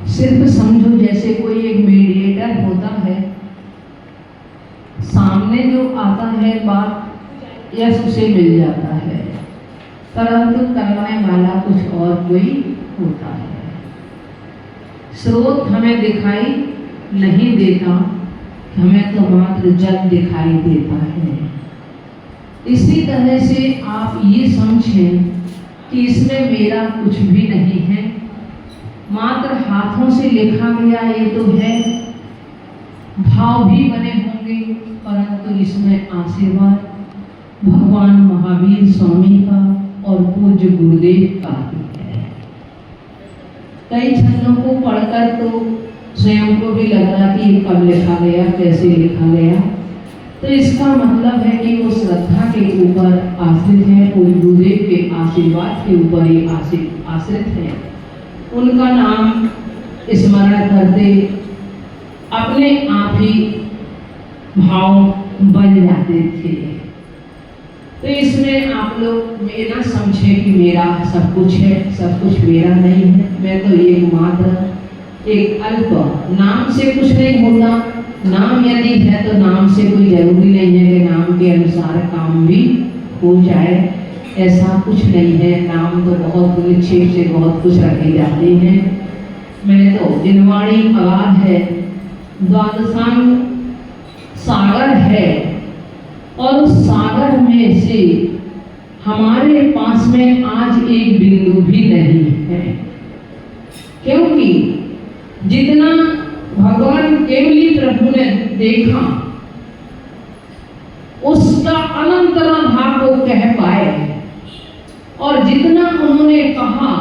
सिर्फ समझो जैसे कोई एक मीडिएटर होता है, सामने जो आता है बात यस उसे मिल जाता है, परंतु करने वाला कुछ और कोई होता है। स्रोत हमें दिखाई नहीं देता, हमें तो मात्र जल दिखाई देता है। इसी तरह से आप ये समझें कि इसमें मेरा कुछ भी नहीं है, मात्र हाथों से लिखा गया ये तो है, भाव भी बने होंगे, परंतु इसमें आशीर्वाद भगवान महावीर स्वामी का और पूज्य गुरुदेव का ही है। कई छंदों को पढ़कर तो स्वयं को भी लग रहा कि ये कब लिखा गया, कैसे लिखा गया, तो इसका मतलब है कि वो श्रद्धा के ऊपर आश्रित है, कोई गुरुदेव के आशीर्वाद के ऊपर ही आश्रित है। उनका नाम स्मरण करते अपने आप ही भाव बन जाते थे। तो इसमें आप लोग ये ना समझे कि मेरा सब कुछ है, सब कुछ मेरा नहीं है, मैं तो ये मात्र एक अल्प नाम से कुछ नहीं होता। नाम यदि है तो नाम से कोई जरूरी नहीं है कि नाम के अनुसार काम भी हो जाए, ऐसा कुछ नहीं है। नाम तो बहुत निक्षेप से बहुत कुछ रखे जाते हैं। मैं तो दिनवाणी आवाज है, द्वादशांग सागर है, और उस सागर में से हमारे पास में आज एक बिंदु भी नहीं है, क्योंकि जितना भगवान केवली प्रभु ने देखा उसका अनंतरा भाग को कह पाए, और जितना उन्होंने कहा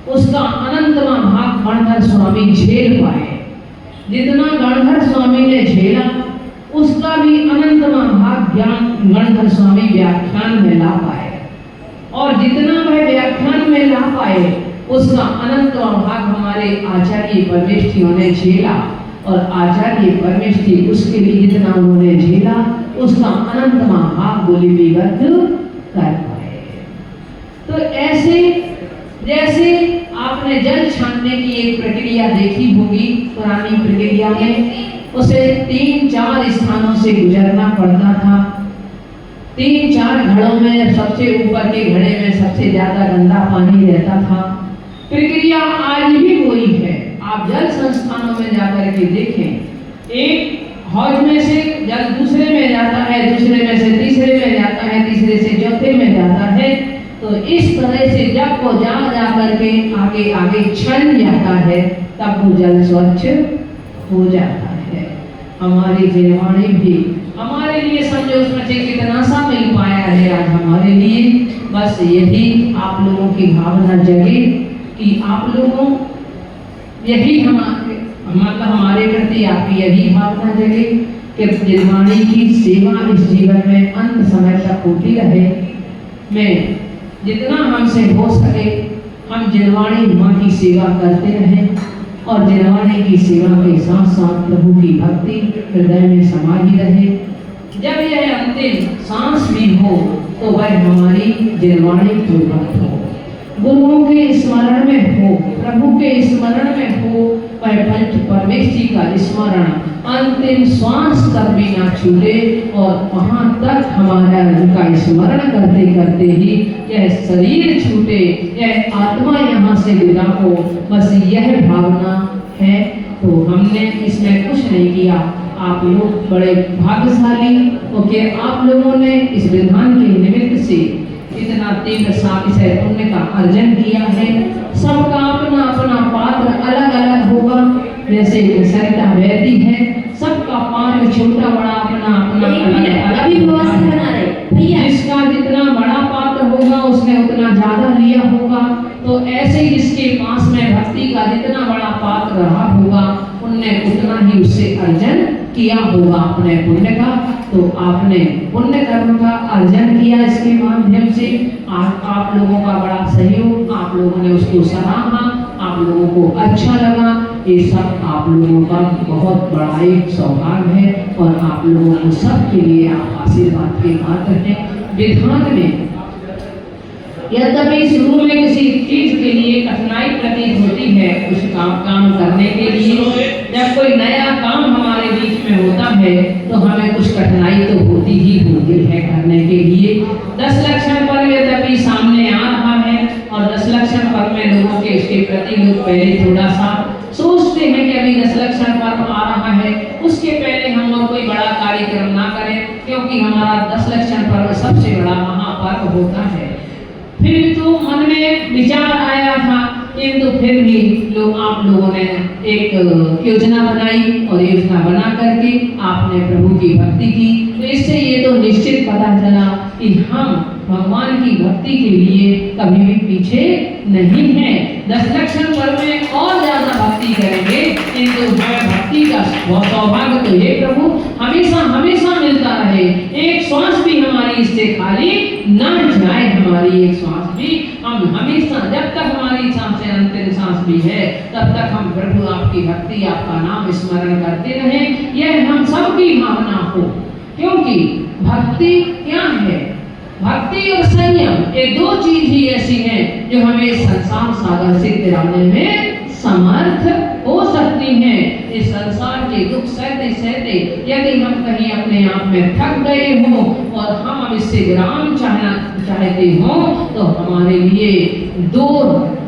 उसका अनंतरा भाग गणधर स्वामी झेल पाए। जितना गणधर स्वामी ने झेला उसका भी अनंतमा भाग ज्ञान गणधर स्वामी व्याख्यान में ला पाए, और जितना वह व्याख्यान में ला पाए उसका अनंतमा भाग हमारे आचार्य परमेष्ठियों ने झेला, और आचार्य परमेष्ठि उसके लिए जितना उन्होंने झेला उसका अनंतमा भाग बोलीबद्ध कर पाए। तो ऐसे जैसे आपने जल छानने की एक प्रक्रिया देखी होगी, पुरानी प्रक्रिया में उसे 3-4 स्थानों से गुजरना पड़ता था। 3-4 घड़ों में सबसे ऊपर के घड़े में सबसे ज्यादा गंदा पानी रहता था। प्रक्रिया आज भी वही है। आप जल संस्थानों में जाकर के देखें, एक हौज में से जल दूसरे में जाता है, दूसरे में से तीसरे में जाता है, तीसरे से चौथे में जाता है। तो इस तरह से जब वो जा करके आगे आगे छन जाता है तब वो जल स्वच्छ हो जाता है। हमारी जिनवाणी भी हमारे लिए समझो उसमें से कितना सा मिल पाया है आज हमारे लिए। बस यही आप लोगों की भावना जगे कि आप लोगों यही हमारे प्रति आपकी यही भावना जगे कि जिनवाणी की सेवा इस जीवन में अंत समय तक होती रहे। मैं जितना हमसे हो सके हम जिनवाणी माँ की सेवा करते रहें, और जिनवाणी की सेवा के साथ साथ प्रभु की भक्ति हृदय में समाई रहे। जब यह अंतिम सांस भी हो तो वह हमारी जिनवाणी पूर्वक हो, गुरुओं के स्मरण में हो, प्रभु के स्मरण में हो, वह पंच परमेष्ठी का स्मरण अंतिम श्वास तक भी ना छूटे, और वहां तक हमारा उनका स्मरण करते करते ही यह शरीर छूटे, यह आत्मा यहाँ से विदा हो। बस यह भावना है। तो हमने इसमें कुछ नहीं किया। आप लोग बड़े भाग्यशाली हो कि आप लोगों ने इस विधान के निमित्त से इतना तीव्र सातिशय पुण्य का अर्जन किया है। सबका अपना अपना पात्र अलग अलग होगा। जैसे सरिता बहती है, सबका पात्र छोटा बड़ा अपना अपना अलग बना रहे। जिसका जितना बड़ा पात्र होगा उसने उतना ज्यादा लिया होगा। तो ऐसे ही जिसके पास में भक्ति का जितना बड़ा पात्र रहा होगा उनने उतना ही उससे अर्जन किया होगा अपने पुण्य का। तो आपने पुण्य कर्म का अर्जन किया इसके माध्यम से। आप लोगों का बड़ा सहयोग, आप लोगों ने उसको सराहा, आप लोगों को अच्छा लगा। ये सब आप लोगों का बहुत बड़ा एक सौभाग्य है, और आप लोगों को सब के लिए आप आशीर्वाद के पात्र हैं। विधान में यद्यपि शुरू में किसी चीज के लिए कठिनाई प्रतीत होती है, है उस काम करने के लिए। जब कोई नया काम हमारे बीच में होता है तो हमें कुछ कठिनाई तो होती ही होती है करने के लिए। 10 लक्षण पर्व यद्यपि सामने आ रहा है और 10 लक्षण पर्व में लोगों के इसके प्रति लोग पहले थोड़ा सा सोचते हैं कि अभी 10 लक्षण पर्व आ रहा है, उसके पहले हम और कोई बड़ा कार्यक्रम ना करें, क्योंकि हमारा 10 लक्षण पर्व सबसे बड़ा महापर्व होता है। फिर तो मन में विचार आया था, किंतु फिर भी आप लोगों ने एक योजना बनाई और योजना बना करके आपने प्रभु की भक्ति की, तो इससे ये तो निश्चित पता चला कि हम भगवान की भक्ति के लिए कभी भी पीछे नहीं है। 10 लक्षण पर्व में और ज्यादा भक्ति करेंगे, किंतु हमें भक्ति का सौभाग्य तो ये प्रभु हमेशा हमेशा मिलता रहे। एक श्वास भी हमारी इससे खाली न जाए, हमारी एक श्वास भी हम हमेशा, जब तक हमारी सांसें अंतिम सांस भी है तब तक हम प्रभु आपकी भक्ति, आपका नाम स्मरण करते रहें, यह हम सबकी भावना हो। क्योंकि भक्ति क्या है? भक्ति और संयम ये दो चीज ही ऐसी हैं जो हमें संसार सागर से तिराने में समर्थ हो सकती हैं। इस संसार के दुख सहते सहते यदि हम कहीं अपने आप में थक गए हो और हम अब इससे विराम चाहते हो तो हमारे लिए 2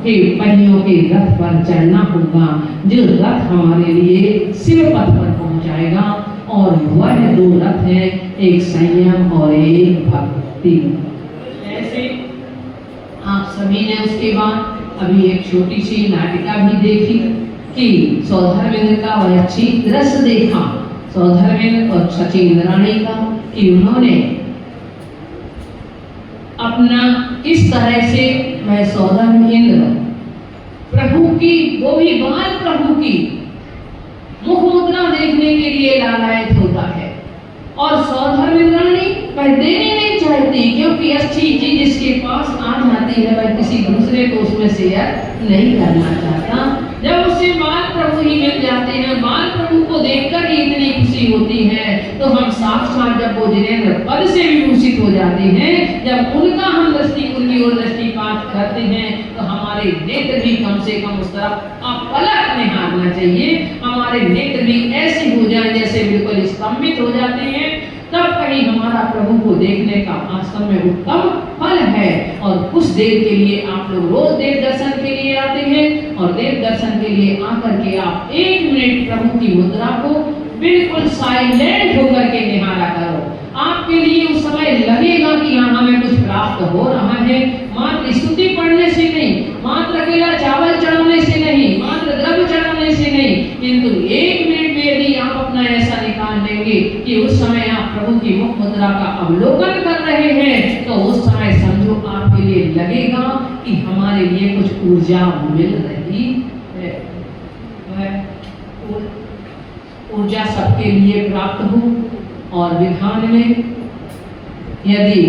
के पहियों के रथ पर चढ़ना होगा, जो रथ हमारे लिए शिव पथ पर पहुंचाएगा। और वह 2 रथ है, एक संयम और एक भक्ति। ऐसे आप सभी ने उसके बाद अभी एक छोटी सी नाटिका भी देखी कि सौधर्मेंद्र का वह दृश्य देखा, सौधर्मेंद्र और सचिन इंद्राणी का, कि उन्होंने अपना किस तरह से वह सौधर्मेंद्र प्रभु की, वो भी बाल प्रभु की मुख मुद्रा देखने के लिए लालायित होता है और सौधर्मेंद्राणी वह देने नहीं चाहती, क्योंकि अच्छी चीज जिसके पास आ जाती है वह किसी दूसरे को उसमें शेयर नहीं करना चाहता। जब उसे बाल प्रभु ही मिल जाते हैं, बाल प्रभु को देखकर ही इतनी खुशी होती है, तो हम साक्षात जब वो जिनेंद्र पद से विभूषित हो जाते हैं, जब उनका हम उनकी ओर दृष्टिपात करते हैं, तो हमारे नेत्र भी कम से कम उस तरफ आप पलक निहारना चाहिए, हमारे नेत्र भी ऐसे हो जाए जैसे बिल्कुल स्तंभित हो जाते हैं, तब कहीं हमारा प्रभु को देखने का वास्तव में उत्तम फल है। और कुछ देर के लिए आप लोग रोज देव दर्शन के लिए आते हैं और देव दर्शन के लिए आकर के आप 1 मिनट प्रभु की मुद्रा को बिल्कुल साइलेंट होकर के निहारा करो। आपके लिए उस समय लगेगा कि हाँ हमें कुछ प्राप्त हो रहा है, मात्र स्तुति पढ़ने से नहीं, मात्र अकेला चावल चढ़ाने से नहीं, मात्र द्रव्य चढ़ाने से नहीं, किंतु 1 मिनट में यदि आप अपना ऐसा निकाल लेंगे कि उस समय आप प्रभु की मुख मुद्रा का अवलोकन कर रहे हैं, तो उस समय समझो आपके लिए लगेगा कि हमारे लिए कुछ ऊर्जा मिल रही है। ऊर्जा सबके लिए प्राप्त हो। और विधान में यदि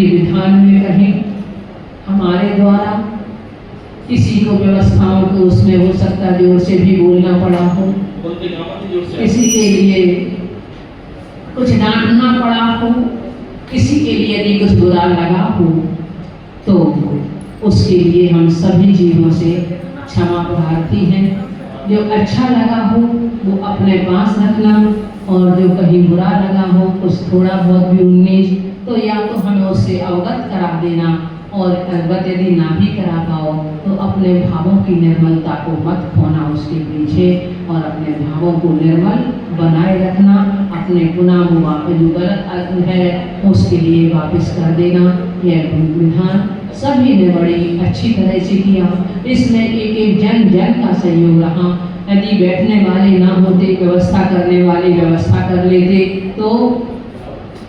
विधान में कहीं हमारे द्वारा किसी को व्यवस्थाओं को उसमें हो सकता जोर से भी बोलना पड़ा हो, किसी के लिए कुछ डांटना पड़ा हो, किसी के लिए यदि कुछ बुरा लगा हो, तो उसके लिए हम सभी जीवों से क्षमा प्रार्थी हैं। जो अच्छा लगा हो वो अपने पास रखना, और जो कहीं बुरा लगा हो कुछ थोड़ा बहुत भी 19 तो या तो हमें उससे अवगत करा देना, और अवगत यदि ना भी करा पाओ तो अपने भावों की निर्मलता को मत खोना उसके पीछे, और अपने भावों को निर्मल बनाए रखना, अपने गुनाह को वापस जो गलत है उसके लिए वापस कर देना। यह विधान सभी ने बड़ी अच्छी तरह से किया। इसमें एक जन का सहयोग रहा। यदि बैठने वाले ना होते, व्यवस्था करने वाले व्यवस्था कर लेते तो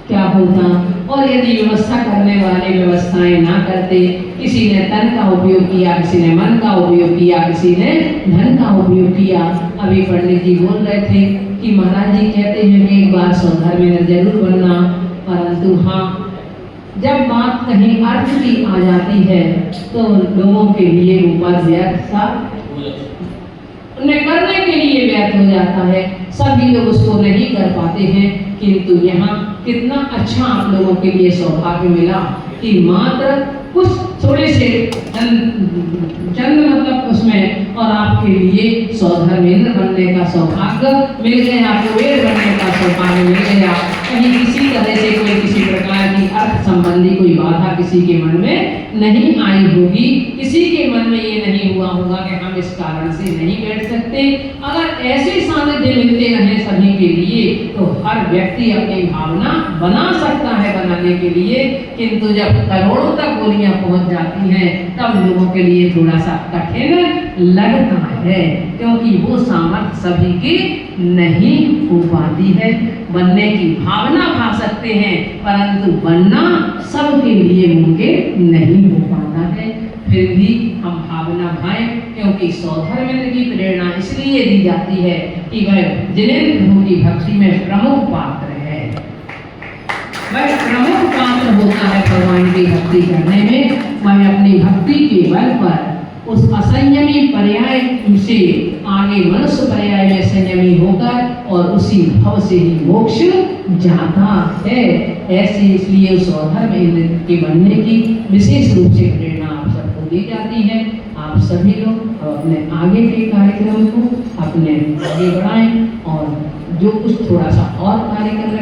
क्या होता, और यदि व्यवस्था करने वाले व्यवस्थाएं ना करते, किसी ने तन का उपयोग किया, किसी ने मन का उपयोग किया, किसी ने धन का उपयोग किया। अभी पंडित जी बोल रहे थे कि महाराज जी कहते हैं कि एक बार सौधर्मेंद्र जरूर बनना, परंतु हाँ जब बात कहीं अर्थ की आ जाती है तो लोगों के लिए ऊपर व्यर्थ सा उन्हें करने के लिए व्यर्थ हो जाता है, सभी लोग उसको नहीं कर पाते हैं। किंतु यहाँ कितना अच्छा आप लोगों के लिए सौभाग्य मिला कि मात्र कुछ थोड़े से चंद मतलब उसमें और आपके लिए सौधर्मेंद्र बनने का सौभाग्य मिल गया, कुबेर बनने का सौभाग्य मिल गया। कहीं किसी तरह से कोई किसी प्रकार की अर्थ संबंधी कोई बाधा किसी के मन में नहीं आई होगी, किसी के मन में ये नहीं हुआ होगा कि हम इस कारण से नहीं बैठ सकते। अगर ऐसे सानिध्य मिलते रहे सभी के लिए तो हर व्यक्ति अपनी भावना बना सकता है बनाने के लिए, किंतु जब करोड़ों तक बोलियां पहुंच जाती हैं तब लोगों के लिए थोड़ा सा कठिन लगता है, क्योंकि वो सामर्थ्य सभी की नहीं हो पाती है। बनने की भावना भा सकते हैं परंतु बनना सबके लिए मुमकिन नहीं हो पाता है। फिर भी हम भावना भाएं, क्योंकि सौधर्मेंद्र की प्रेरणा इसलिए दी जाती है कि वह जिनेंद्र प्रभु की भक्ति में प्रमुख पात्र है, वह प्रमुख पात्र होता है भगवान की भक्ति करने में। वह अपनी भक्ति के बल पर उस असंयमी पर्याय से आगे मनुष्य पर्याय में संयमी होकर और उसी भव से ही मोक्ष जाता है। ऐसे इसलिए उस सौधर्मेंद्र के बनने की विशेष रूप से प्रेरणा आप सबको दी जाती है। आप सभी लोग अपने आगे के कार्यक्रम को अपने आगे बढ़ाएं और जो कुछ थोड़ा सा और कार्यक्रम